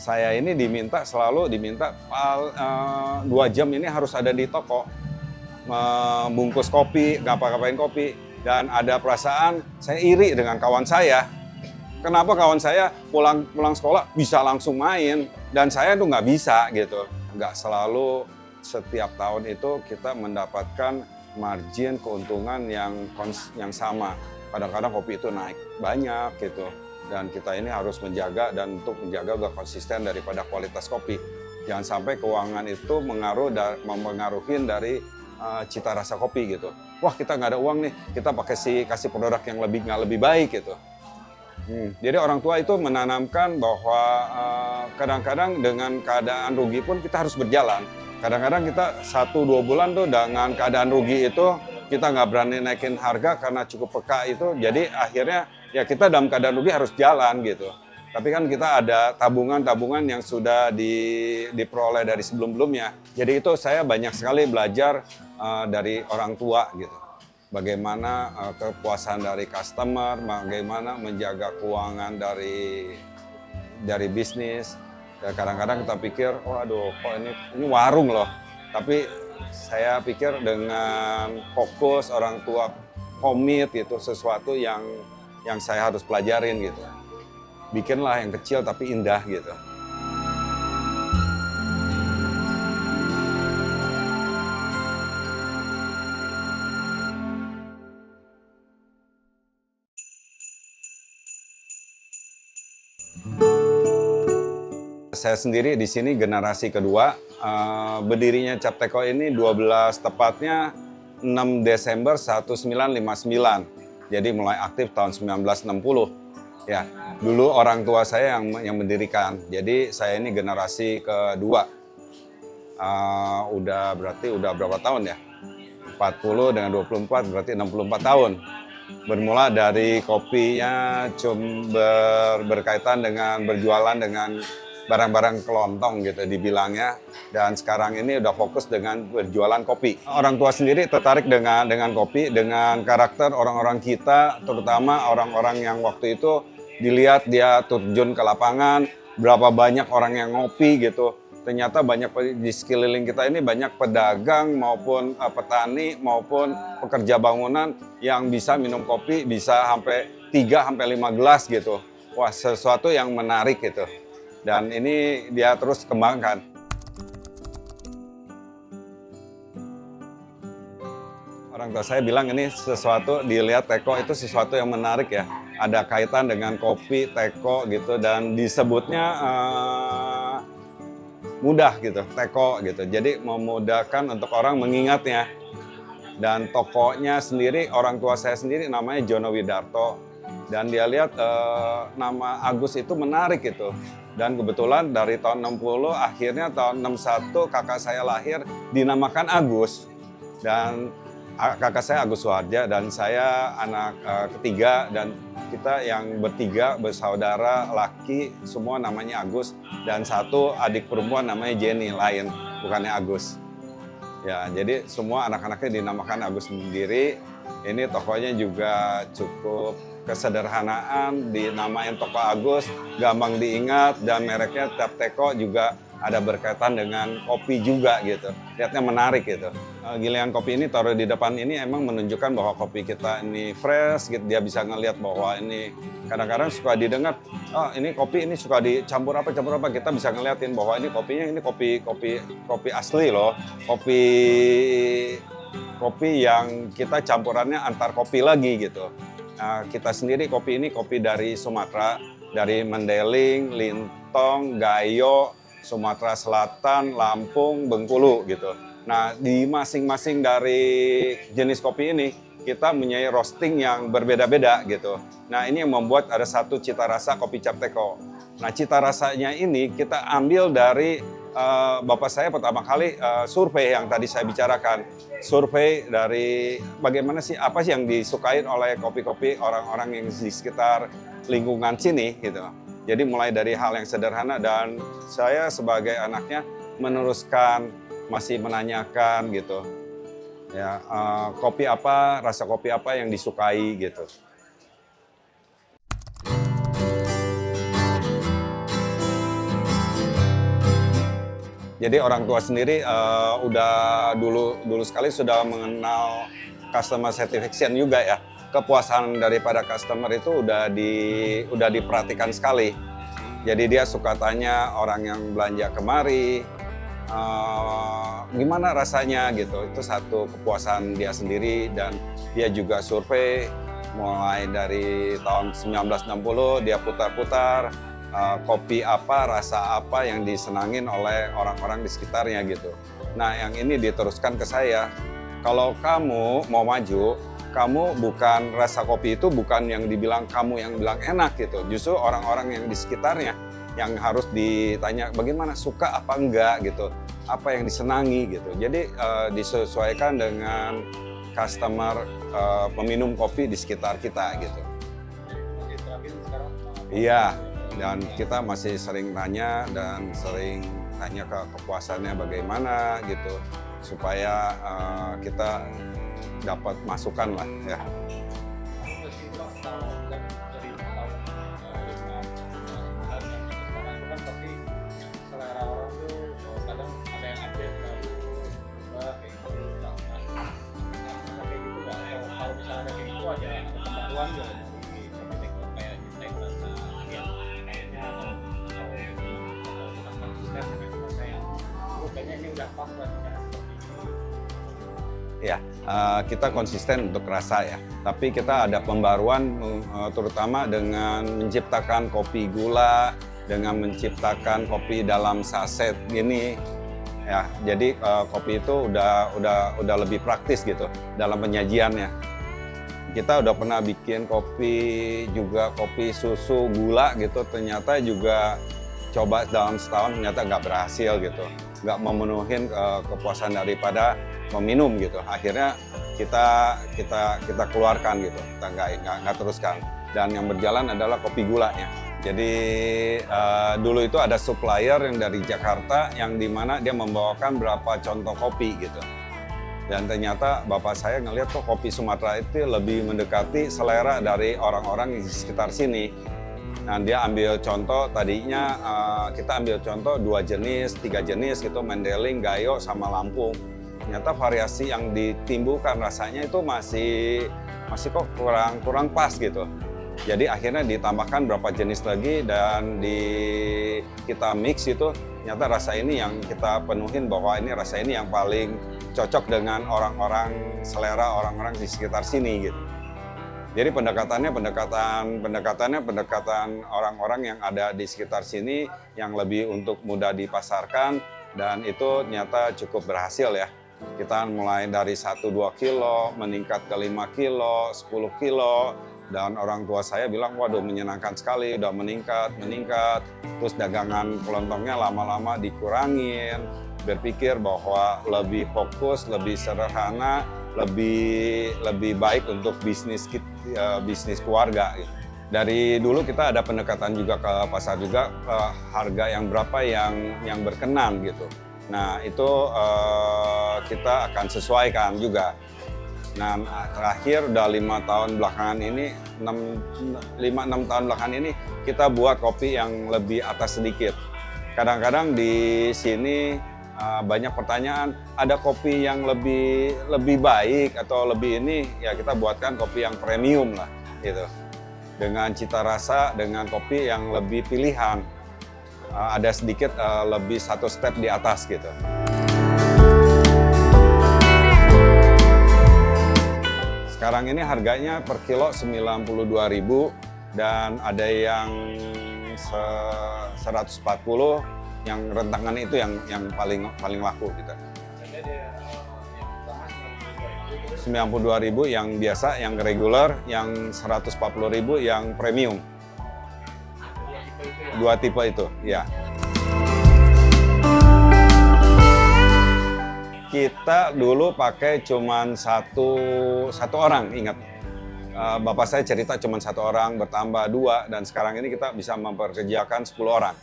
Saya ini selalu diminta 2 jam ini harus ada di toko, membungkus kopi, ngapa-ngapain kopi. Dan ada perasaan saya iri dengan kawan saya. Kenapa kawan saya pulang sekolah bisa langsung main, dan saya tuh nggak bisa gitu. Nggak selalu setiap tahun itu kita mendapatkan margin keuntungan yang sama. Kadang-kadang kopi itu naik banyak gitu. Dan kita ini harus menjaga, dan untuk menjaga juga konsisten daripada kualitas kopi. Jangan sampai keuangan itu mempengaruhi dari cita rasa kopi gitu. Wah, kita nggak ada uang nih, kita kasih produk yang nggak lebih baik gitu. Jadi orang tua itu menanamkan bahwa kadang-kadang dengan keadaan rugi pun kita harus berjalan. Kadang-kadang kita 1-2 bulan tuh dengan keadaan rugi itu kita nggak berani naikin harga karena cukup peka itu. Jadi akhirnya ya kita dalam keadaan rugi harus jalan gitu. Tapi kan kita ada tabungan-tabungan yang sudah diperoleh dari sebelum-sebelumnya. Jadi itu saya banyak sekali belajar dari orang tua gitu. Bagaimana kepuasan dari customer, bagaimana menjaga keuangan dari bisnis. Ya, kadang-kadang kita pikir, oh aduh kok ini warung loh. Tapi saya pikir dengan fokus orang tua komit gitu, sesuatu yang saya harus pelajarin gitu. Bikinlah yang kecil tapi indah gitu. Saya sendiri di sini generasi kedua. Berdirinya Cap Teko ini tepatnya 6 Desember 1959. Jadi mulai aktif tahun 1960. Ya, dulu orang tua saya yang mendirikan. Jadi saya ini generasi kedua. Berarti udah berapa tahun ya? 40 dengan 24 berarti 64 tahun. Bermula dari kopinya berkaitan dengan berjualan dengan barang-barang kelontong gitu dibilangnya, dan sekarang ini udah fokus dengan berjualan kopi. Orang tua sendiri tertarik dengan kopi, dengan karakter orang-orang kita, terutama orang-orang yang waktu itu dilihat dia terjun ke lapangan, berapa banyak orang yang ngopi gitu. Ternyata banyak di sekeliling kita ini banyak pedagang maupun petani maupun pekerja bangunan yang bisa minum kopi bisa sampai 3-5 gelas gitu. Wah, sesuatu yang menarik gitu. Dan ini dia terus kembangkan. Orang tua saya bilang ini sesuatu, dilihat teko itu sesuatu yang menarik ya. Ada kaitan dengan kopi, teko gitu, dan disebutnya mudah gitu, teko gitu. Jadi memudahkan untuk orang mengingatnya. Dan tokonya sendiri, orang tua saya sendiri namanya Jono Widarto. Dan dia lihat nama Agus itu menarik gitu. Dan kebetulan dari tahun 60, akhirnya tahun 61 kakak saya lahir dinamakan Agus. Dan kakak saya Agus Suharja dan saya anak ketiga, dan kita yang bertiga bersaudara laki semua namanya Agus, dan satu adik perempuan namanya Jenny, lain bukannya Agus. Ya, jadi semua anak-anaknya dinamakan Agus sendiri. Ini tokonya juga cukup kesederhanaan, dinamain toko Agus, gampang diingat, dan mereknya Cap Teko juga ada berkaitan dengan kopi juga gitu. Lihatnya menarik gitu. Gilingan kopi ini taruh di depan ini emang menunjukkan bahwa kopi kita ini fresh gitu. Dia bisa ngelihat bahwa ini kadang-kadang suka didengar, oh ini kopi ini suka dicampur apa. Kita bisa ngeliatin bahwa ini kopinya ini kopi asli loh. Kopi yang kita campurannya antar kopi lagi gitu. Nah, kita sendiri kopi ini kopi dari Sumatera, dari Mendeling, Lintong, Gayo, Sumatera Selatan, Lampung, Bengkulu gitu. Nah, di masing-masing dari jenis kopi ini kita mempunyai roasting yang berbeda-beda gitu. Nah, ini yang membuat ada satu cita rasa kopi Cap Teko. Nah, cita rasanya ini kita ambil dari bapak saya pertama kali survei yang tadi saya bicarakan. Survei dari bagaimana sih, apa sih yang disukain oleh kopi-kopi orang-orang yang di sekitar lingkungan sini gitu. Jadi mulai dari hal yang sederhana dan saya sebagai anaknya meneruskan, masih menanyakan gitu. Ya, kopi apa, rasa kopi apa yang disukai gitu. Jadi orang tua sendiri udah dulu sekali sudah mengenal customer satisfaction juga ya. Kepuasan daripada customer itu udah diperhatikan sekali. Jadi dia suka tanya orang yang belanja kemari, gimana rasanya gitu. Itu satu kepuasan dia sendiri dan dia juga survei mulai dari tahun 1960 dia putar-putar. Kopi apa, rasa apa yang disenangin oleh orang-orang di sekitarnya gitu. Nah yang ini diteruskan ke saya, kalau kamu mau maju, kamu bukan rasa kopi itu bukan yang dibilang kamu yang bilang enak gitu. Justru orang-orang yang di sekitarnya yang harus ditanya bagaimana suka apa enggak gitu, apa yang disenangi gitu. Jadi disesuaikan dengan customer peminum kopi di sekitar kita gitu. Iya. Dan kita masih sering tanya dan sering tanya ke kepuasannya bagaimana gitu supaya kita dapat masukan lah ya. Ya, kita konsisten untuk rasa ya, tapi kita ada pembaruan terutama dengan menciptakan kopi gula, dengan menciptakan kopi dalam saset gini ya. Jadi kopi itu udah lebih praktis gitu dalam penyajiannya. Kita udah pernah bikin kopi juga kopi susu gula gitu, ternyata juga coba dalam setahun ternyata nggak berhasil gitu, nggak memenuhi kepuasan daripada meminum gitu. Akhirnya kita keluarkan gitu, kita nggak teruskan. Dan yang berjalan adalah kopi gulanya. Jadi dulu itu ada supplier yang dari Jakarta yang dimana dia membawakan berapa contoh kopi gitu. Dan ternyata bapak saya ngelihat kok kopi Sumatera itu lebih mendekati selera dari orang-orang di sekitar sini. Nah dia ambil contoh tadinya kita ambil contoh 2 jenis, 3 jenis gitu, Mandailing, Gayo, sama Lampung. Ternyata variasi yang ditimbulkan rasanya itu masih kok kurang pas gitu. Jadi akhirnya ditambahkan berapa jenis lagi dan kita mix itu ternyata rasa ini yang kita penuhin bahwa ini rasa ini yang paling cocok dengan orang-orang selera orang-orang di sekitar sini gitu. Jadi pendekatannya orang-orang yang ada di sekitar sini yang lebih untuk mudah dipasarkan dan itu ternyata cukup berhasil ya. Kita mulai dari 1-2 kilo meningkat ke 5 kilo, 10 kilo dan orang tua saya bilang waduh menyenangkan sekali udah meningkat. Terus dagangan kelontongnya lama-lama dikurangin, berpikir bahwa lebih fokus, lebih sederhana, lebih baik untuk bisnis keluarga. Dari dulu kita ada pendekatan juga ke pasar juga harga yang berapa yang berkenan gitu. Nah itu kita akan sesuaikan juga. Nah terakhir udah 5 tahun belakangan ini, 5-6 tahun belakangan ini kita buat kopi yang lebih atas sedikit. Kadang-kadang di sini banyak pertanyaan, ada kopi yang lebih baik atau lebih ini, ya kita buatkan kopi yang premium lah gitu. Dengan cita rasa, dengan kopi yang lebih pilihan, ada sedikit lebih 1 step di atas gitu. Sekarang ini harganya per kilo 92.000 dan ada yang 140, yang rentangan itu yang paling laku gitu. 92.000 yang biasa, yang regular, yang 140.000 yang premium. 2 tipe itu, ya. Kita dulu pakai cuman satu orang, ingat. Bapak saya cerita cuma 1 orang, bertambah 2, dan sekarang ini kita bisa memperkerjakan 10 orang.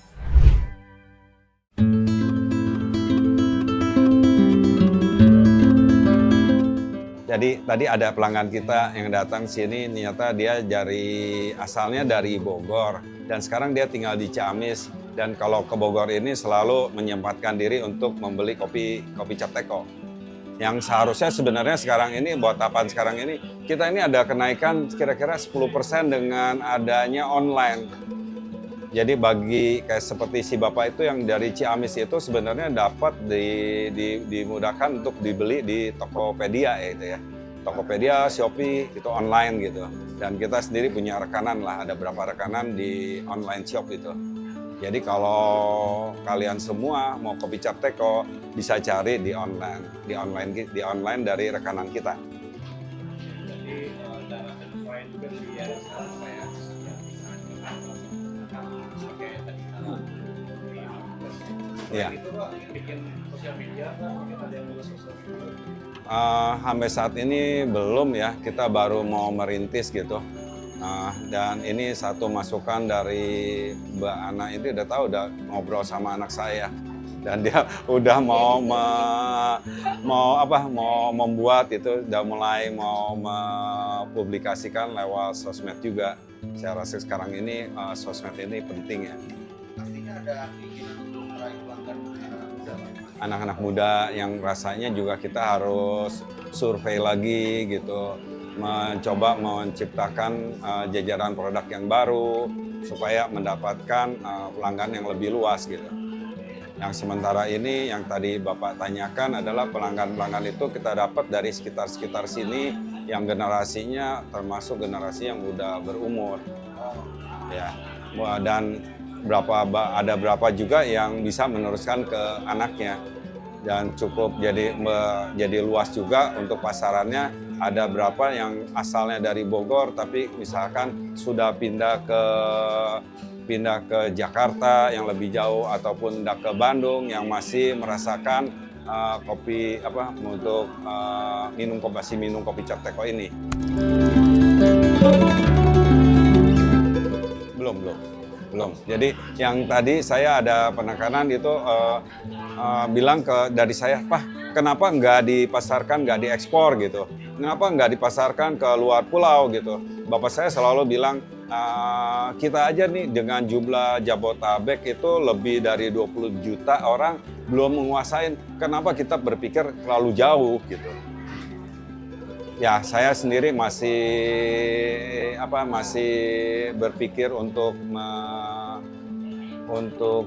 Jadi tadi ada pelanggan kita yang datang sini, ternyata dia asalnya dari Bogor, dan sekarang dia tinggal di Ciamis. Dan kalau ke Bogor ini selalu menyempatkan diri untuk membeli kopi Cap Teko. Yang seharusnya sebenarnya sekarang ini, buat apaan sekarang ini, kita ini ada kenaikan kira-kira 10% dengan adanya online. Jadi bagi kayak seperti si Bapak itu yang dari Ciamis itu sebenarnya dapat dimudahkan untuk dibeli di Tokopedia ya itu ya. Tokopedia, Shopee itu online gitu. Dan kita sendiri punya rekanan lah, ada berapa rekanan di online shop itu. Jadi kalau kalian semua mau kopi Cap Teko bisa cari di online dari rekanan kita. Jadi cara penyesuaian juga sih ya saya pakai tadi Iya. itu Pak bikin sosial media mungkin ada yang buat sosial media. Sampai saat ini belum ya, kita baru mau merintis gitu. Dan ini satu masukan dari Mbak Ana ini udah ngobrol sama anak saya. Dan dia udah mau membuat itu, udah mulai mau mempublikasikan lewat sosmed juga. Saya rasa sekarang ini sosmed ini penting ya. Pastinya ada keinginan untuk meraih pelanggan Anak-anak muda yang rasanya juga kita harus survei lagi gitu, mencoba menciptakan jajaran produk yang baru supaya mendapatkan pelanggan yang lebih luas gitu. Yang sementara ini yang tadi Bapak tanyakan adalah pelanggan-pelanggan itu kita dapat dari sekitar sini yang generasinya termasuk generasi yang udah berumur. Ya. Dan ada berapa juga yang bisa meneruskan ke anaknya. Dan cukup jadi luas juga untuk pasarannya. Ada berapa yang asalnya dari Bogor tapi misalkan sudah pindah ke Jakarta yang lebih jauh ataupun ke Bandung yang masih merasakan kopi untuk minum kopi Cap Teko ini. Belum. Jadi yang tadi saya ada penekanan itu bilang dari saya, Pak, kenapa nggak dipasarkan, nggak diekspor gitu? Kenapa nggak dipasarkan ke luar pulau gitu? Bapak saya selalu bilang, kita aja nih dengan jumlah Jabotabek itu lebih dari 20 juta orang belum menguasain. Kenapa kita berpikir terlalu jauh gitu? Ya, saya sendiri masih berpikir untuk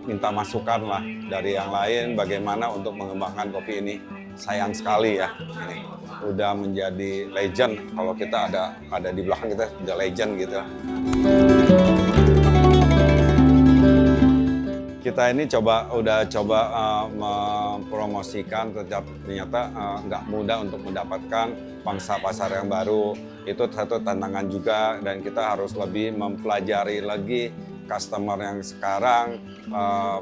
minta masukan lah dari yang lain bagaimana untuk mengembangkan kopi ini. Sayang sekali ya, ini udah menjadi legend. Kalau kita ada di belakang kita udah legend gitu. Kita ini udah coba mempromosikan, ternyata nggak mudah untuk mendapatkan pangsa pasar yang baru. Itu satu tantangan juga, dan kita harus lebih mempelajari lagi customer yang sekarang,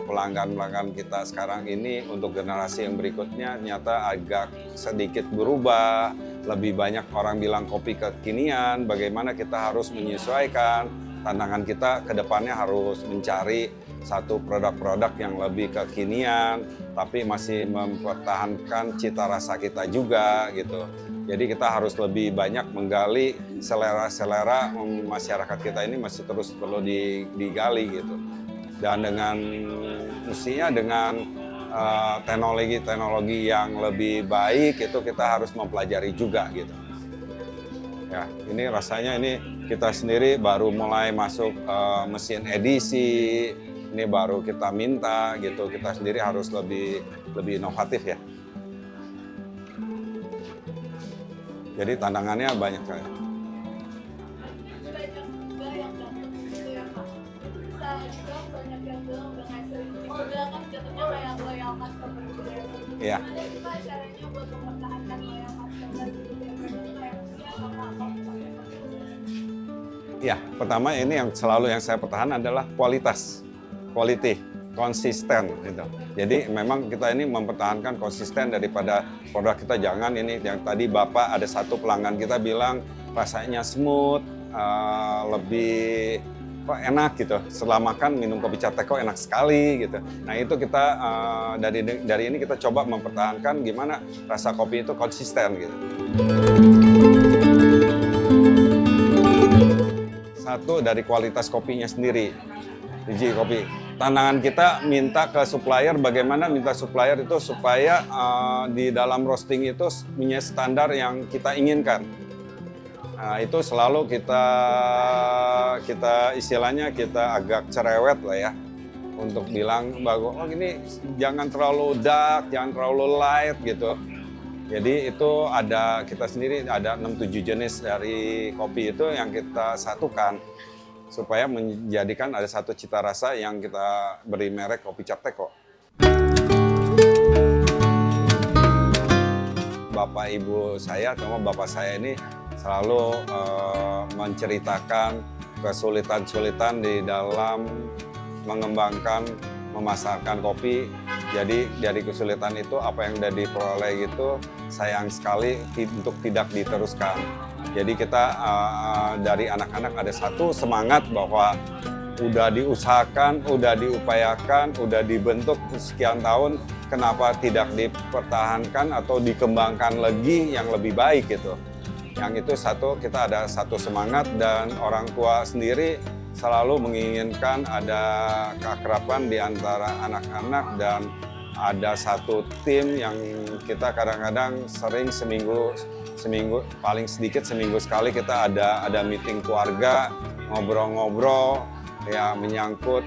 pelanggan-pelanggan kita sekarang ini untuk generasi yang berikutnya ternyata agak sedikit berubah. Lebih banyak orang bilang kopi kekinian, bagaimana kita harus menyesuaikan. Tantangan kita ke depannya harus mencari satu produk-produk yang lebih kekinian, tapi masih mempertahankan cita rasa kita juga gitu. Jadi kita harus lebih banyak menggali selera-selera masyarakat kita ini masih terus perlu digali gitu. Dan mestinya dengan teknologi yang lebih baik itu kita harus mempelajari juga gitu. Ya, ini rasanya kita sendiri baru mulai masuk mesin edisi. Ini baru kita minta gitu, kita sendiri harus lebih inovatif ya. Jadi tantangannya banyak sekali. Banyak juga yang datang gitu ya Pak. Bisa juga banyak yang bilang udah ngasih juga kan jatuhnya kayak loyal customer gitu ya. Iya. Gimana sih Pak caranya buat mempertahankan loyal customer gitu ya? Reaksinya apa? Ya, pertama ini yang selalu saya pertahankan adalah quality, konsisten gitu. Jadi memang kita ini mempertahankan konsisten daripada produk kita. Jangan ini yang tadi Bapak ada satu pelanggan kita bilang rasanya smooth, lebih enak gitu. Setelah makan minum kopi Cat Teko enak sekali gitu. Nah itu kita dari ini kita coba mempertahankan gimana rasa kopi itu konsisten gitu. Satu dari kualitas kopinya sendiri, biji kopi. Tantangan kita minta ke supplier bagaimana minta supplier itu supaya di dalam roasting itu punya standar yang kita inginkan. Nah, itu selalu kita istilahnya kita agak cerewet lah ya untuk bilang bahwa oh ini jangan terlalu dark, jangan terlalu light gitu. Jadi itu kita sendiri ada 6-7 jenis dari kopi itu yang kita satukan supaya menjadikan ada satu cita rasa yang kita beri merek Kopi Cat Teko. Bapak ibu saya atau bapak saya ini selalu menceritakan kesulitan-kesulitan di dalam mengembangkan, memasarkan kopi. Jadi dari kesulitan itu apa yang sudah diperoleh itu sayang sekali untuk tidak diteruskan. Jadi kita dari anak-anak ada satu semangat bahwa udah diusahakan, udah diupayakan, udah dibentuk sekian tahun, kenapa tidak dipertahankan atau dikembangkan lagi yang lebih baik gitu. Yang itu kita ada satu semangat dan orang tua sendiri selalu menginginkan ada keakraban di antara anak-anak dan ada satu tim yang kita kadang-kadang sering seminggu paling sedikit seminggu sekali kita ada meeting keluarga, ngobrol-ngobrol ya menyangkut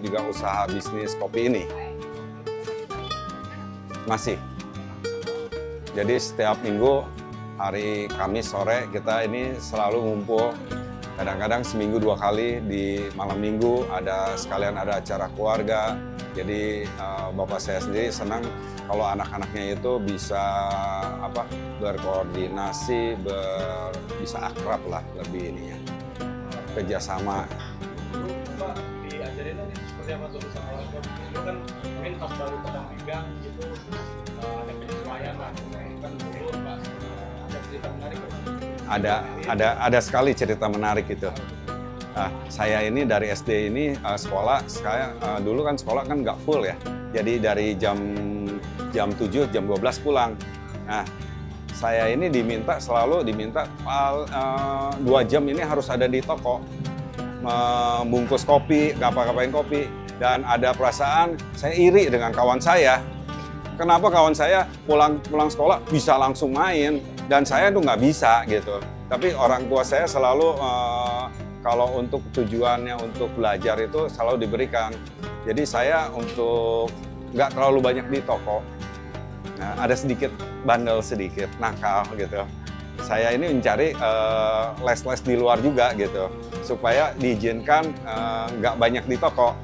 juga usaha bisnis kopi ini. Masih. Jadi setiap minggu hari Kamis sore kita ini selalu ngumpul. Kadang-kadang seminggu 2 kali di malam minggu sekalian ada acara keluarga. Jadi bapak saya sendiri senang kalau anak-anaknya itu bisa berkoordinasi, bisa akrab lah lebih ininya, kerjasama. Pak, diajarin aja seperti apa tuh sama orang tua. Itu kan mungkin pas baru pegang pegang gitu ada penyesuaian lah. Kan dulu Pak ada cerita menarik. Ada sekali cerita menarik itu. Nah, saya ini dari SD ini sekolah, dulu kan sekolah kan nggak full ya. Jadi dari jam 7, jam 12 pulang. Nah, saya ini selalu diminta 2 jam ini harus ada di toko. Membungkus kopi, ngapa-ngapain kopi. Dan ada perasaan saya iri dengan kawan saya. Kenapa kawan saya pulang sekolah bisa langsung main dan saya tuh nggak bisa gitu. Tapi orang tua saya selalu kalau untuk tujuannya untuk belajar itu selalu diberikan. Jadi saya untuk nggak terlalu banyak di toko. Nah, ada sedikit bandel sedikit, nakal gitu. Saya ini mencari les-les di luar juga gitu, supaya diizinkan nggak banyak di toko.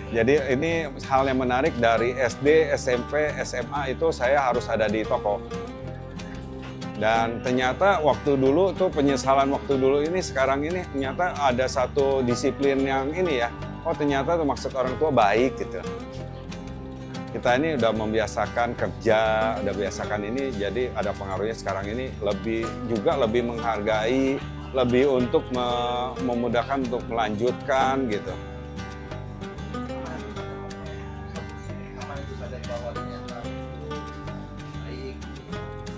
Jadi ini hal yang menarik dari SD, SMP, SMA itu saya harus ada di toko. Dan ternyata waktu dulu tuh penyesalan waktu dulu ini sekarang ini ternyata ada satu disiplin yang ini ya. Oh ternyata tuh maksud orang tua baik gitu. Kita ini udah membiasakan kerja, udah biasakan ini, jadi ada pengaruhnya sekarang ini lebih menghargai, lebih untuk memudahkan untuk melanjutkan gitu.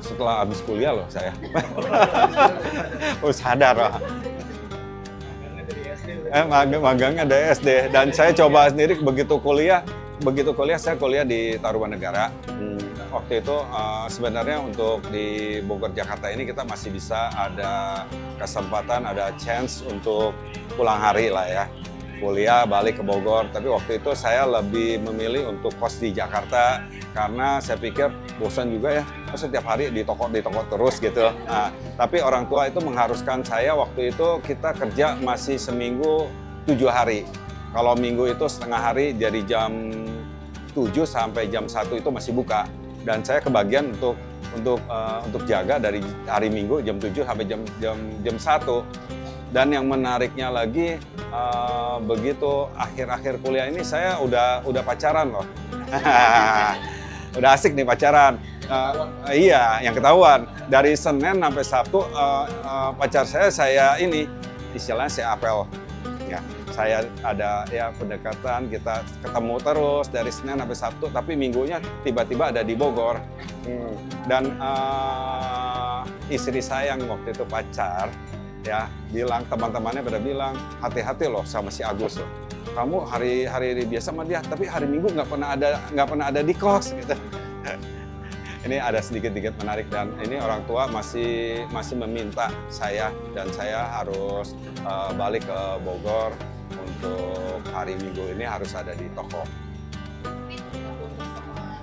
Setelah habis kuliah loh saya. Oh sadar lah. Magangnya dari SD dan saya coba sendiri begitu kuliah saya kuliah di Tarumanegara. Waktu itu sebenarnya untuk di Bogor Jakarta ini kita masih bisa ada kesempatan, ada chance untuk pulang hari lah ya. Kuliah balik ke Bogor, tapi waktu itu saya lebih memilih untuk kos di Jakarta karena saya pikir bosan juga ya, setiap hari di toko terus gitu. Nah, tapi orang tua itu mengharuskan saya waktu itu kita kerja masih seminggu 7 hari. Kalau minggu itu setengah hari, jadi jam 7 sampai jam 1 itu masih buka. Dan saya kebagian untuk jaga dari hari Minggu jam 7 sampai jam 1. Dan yang menariknya lagi, begitu akhir-akhir kuliah ini saya udah pacaran loh. Udah asik nih pacaran. Iya, yang ketahuan. Dari Senin sampai Sabtu pacar saya ini istilahnya saya apel. Ya, saya ada ya pendekatan, kita ketemu terus dari Senin sampai Sabtu, tapi minggunya tiba-tiba ada di Bogor. Dan istri saya yang waktu itu pacar ya bilang, teman-temannya pada bilang, hati-hati loh sama si Agus loh. Kamu hari biasa sama dia, tapi hari Minggu nggak pernah ada di kos gitu. Ini ada sedikit menarik, dan ini orang tua masih meminta saya, dan saya harus balik ke Bogor untuk hari Minggu ini harus ada di toko. Tapi untuk semua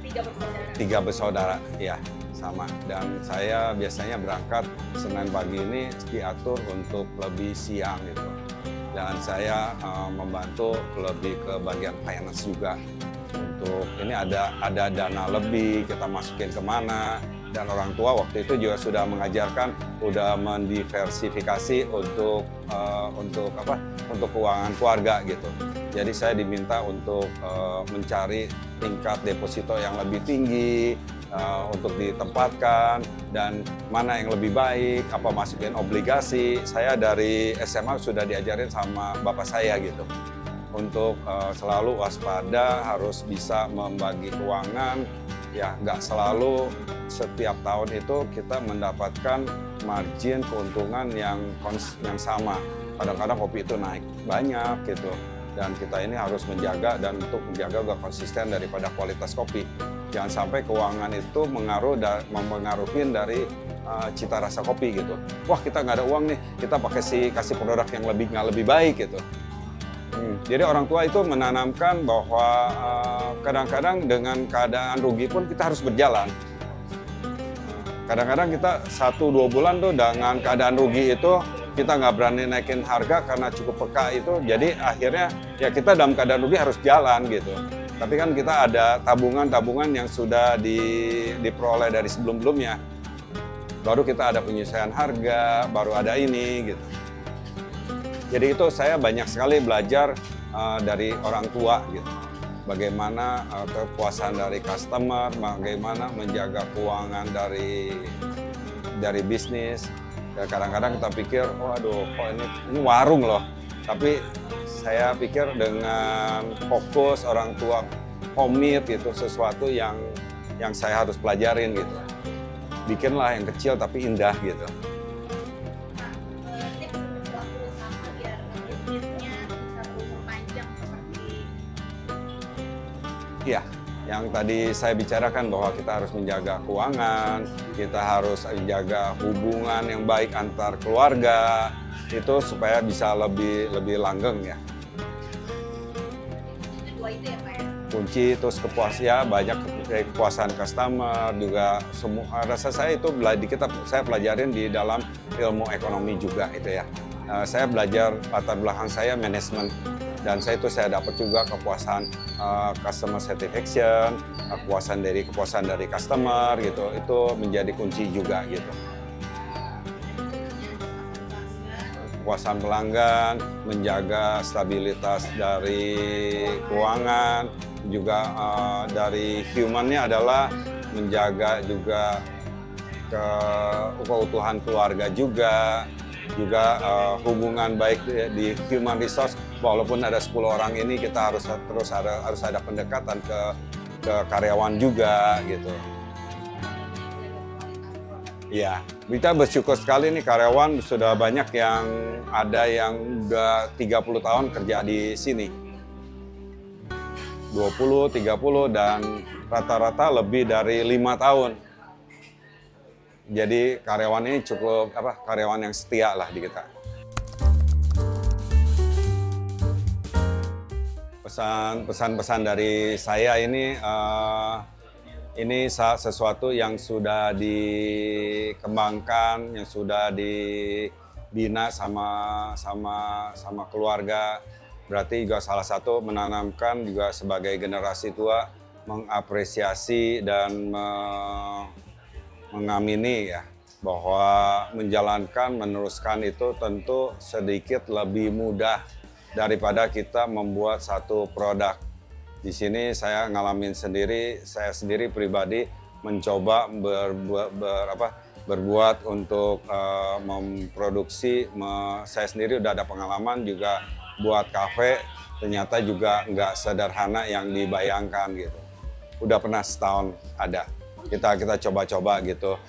3 bersaudara. 3 bersaudara, ya sama. Dan saya biasanya berangkat Senin pagi ini diatur untuk lebih siang gitu. Dan saya membantu lebih ke bagian finance juga. Untuk ini ada dana lebih, kita masukin kemana, dan orang tua waktu itu juga sudah mengajarkan, udah mendiversifikasi untuk keuangan keluarga gitu. Jadi saya diminta untuk mencari tingkat deposito yang lebih tinggi untuk ditempatkan, dan mana yang lebih baik, apa masukin obligasi. Saya dari SMA sudah diajarin sama bapak saya gitu. Untuk selalu waspada, harus bisa membagi keuangan, ya nggak selalu setiap tahun itu kita mendapatkan margin keuntungan yang sama. Kadang-kadang kopi itu naik banyak gitu, dan kita ini harus menjaga, dan untuk menjaga juga konsisten daripada kualitas kopi. Jangan sampai keuangan itu mempengaruhi dari cita rasa kopi gitu. Wah, kita nggak ada uang nih, kita kasih produk yang nggak lebih baik gitu. Jadi orang tua itu menanamkan bahwa kadang-kadang dengan keadaan rugi pun kita harus berjalan. Kadang-kadang kita 1-2 bulan tuh dengan keadaan rugi itu kita nggak berani naikin harga karena cukup peka itu. Jadi akhirnya ya kita dalam keadaan rugi harus jalan gitu. Tapi kan kita ada tabungan yang sudah diperoleh dari sebelum-sebelumnya. Baru kita ada penyesuaian harga, baru ada ini gitu. Jadi itu saya banyak sekali belajar dari orang tua gitu. Bagaimana kepuasan dari customer, bagaimana menjaga keuangan dari bisnis. Ya, kadang-kadang kita pikir, waduh, kok ini warung loh. Tapi saya pikir dengan fokus orang tua komit gitu, sesuatu yang saya harus pelajarin gitu. Bikinlah yang kecil tapi indah gitu. Iya, yang tadi saya bicarakan bahwa kita harus menjaga keuangan, kita harus menjaga hubungan yang baik antar keluarga, itu supaya bisa lebih langgeng ya. Dua itu ya Pak ya? Kunci, terus banyak kepuasan customer juga. Semua rasa saya itu saya pelajarin di dalam ilmu ekonomi juga itu ya. Saya belajar, latar belakang saya manajemen, dan saya dapat juga kepuasan customer satisfaction, kepuasan dari customer gitu. Itu menjadi kunci juga gitu. Kepuasan pelanggan, menjaga stabilitas dari keuangan, juga dari humannya adalah menjaga juga keutuhan keluarga juga hubungan baik di human resource. Walaupun ada 10 orang ini, kita harus ada pendekatan ke karyawan juga gitu. Iya, kita bersyukur sekali nih, karyawan sudah banyak yang udah 30 tahun kerja di sini. 20, 30, dan rata-rata lebih dari 5 tahun. Jadi karyawan ini cukup karyawan yang setia lah di kita. Pesan-pesan dari saya ini sesuatu yang sudah dikembangkan, yang sudah dibina sama keluarga. Berarti juga salah satu menanamkan juga sebagai generasi tua, mengapresiasi dan mengamini ya, bahwa meneruskan itu tentu sedikit lebih mudah daripada kita membuat satu produk. Di sini saya ngalamin sendiri, saya sendiri pribadi mencoba berbuat untuk memproduksi. Saya sendiri udah ada pengalaman juga buat kafe, ternyata juga nggak sederhana yang dibayangkan gitu. Udah pernah setahun ada. Kita coba-coba gitu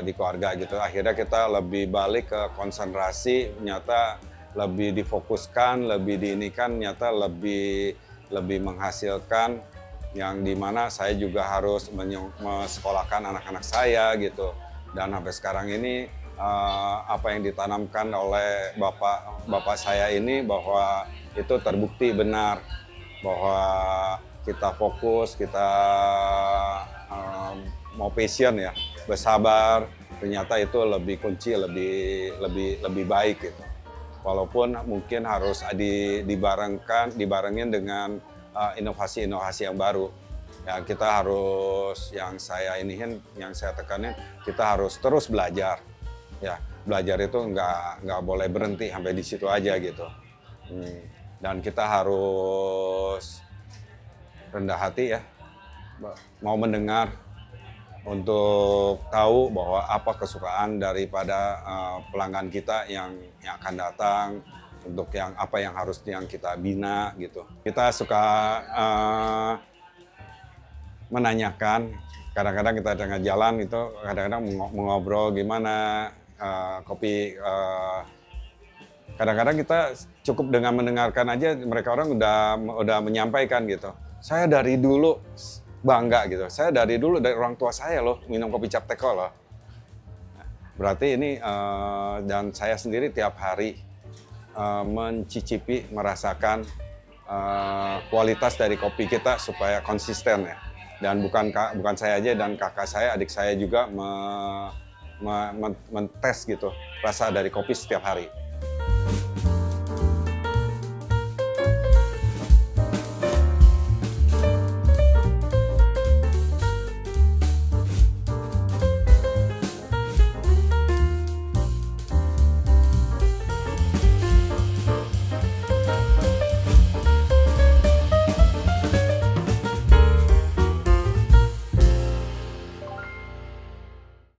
di keluarga gitu. Akhirnya kita lebih balik ke konsentrasi, ternyata lebih difokuskan, lebih diinikan, ternyata lebih menghasilkan, yang dimana saya juga harus menyekolahkan anak-anak saya gitu. Dan sampai sekarang ini apa yang ditanamkan oleh bapak saya ini bahwa itu terbukti benar, bahwa kita fokus, kita mau passion ya, bersabar, ternyata itu lebih kunci, lebih baik gitu. Walaupun mungkin harus dibarengin dengan inovasi-inovasi yang baru. Ya, kita harus, yang saya tekanin, kita harus terus belajar. Ya, belajar itu nggak boleh berhenti sampai di situ aja gitu. Dan kita harus rendah hati ya, mau mendengar untuk tahu bahwa apa kesukaan daripada pelanggan kita yang akan datang, untuk apa yang harus kita bina gitu. Kita suka menanyakan, kadang-kadang kita tengah jalan itu, kadang-kadang mengobrol gimana kopi. Kadang-kadang kita cukup dengan mendengarkan aja, mereka orang udah menyampaikan gitu. Saya dari dulu bangga gitu. Saya dari orang tua saya loh minum kopi Cap Teko loh. Berarti ini dan saya sendiri tiap hari mencicipi, merasakan kualitas dari kopi kita supaya konsisten ya. Dan bukan saya aja, dan kakak saya, adik saya juga mentes gitu rasa dari kopi setiap hari.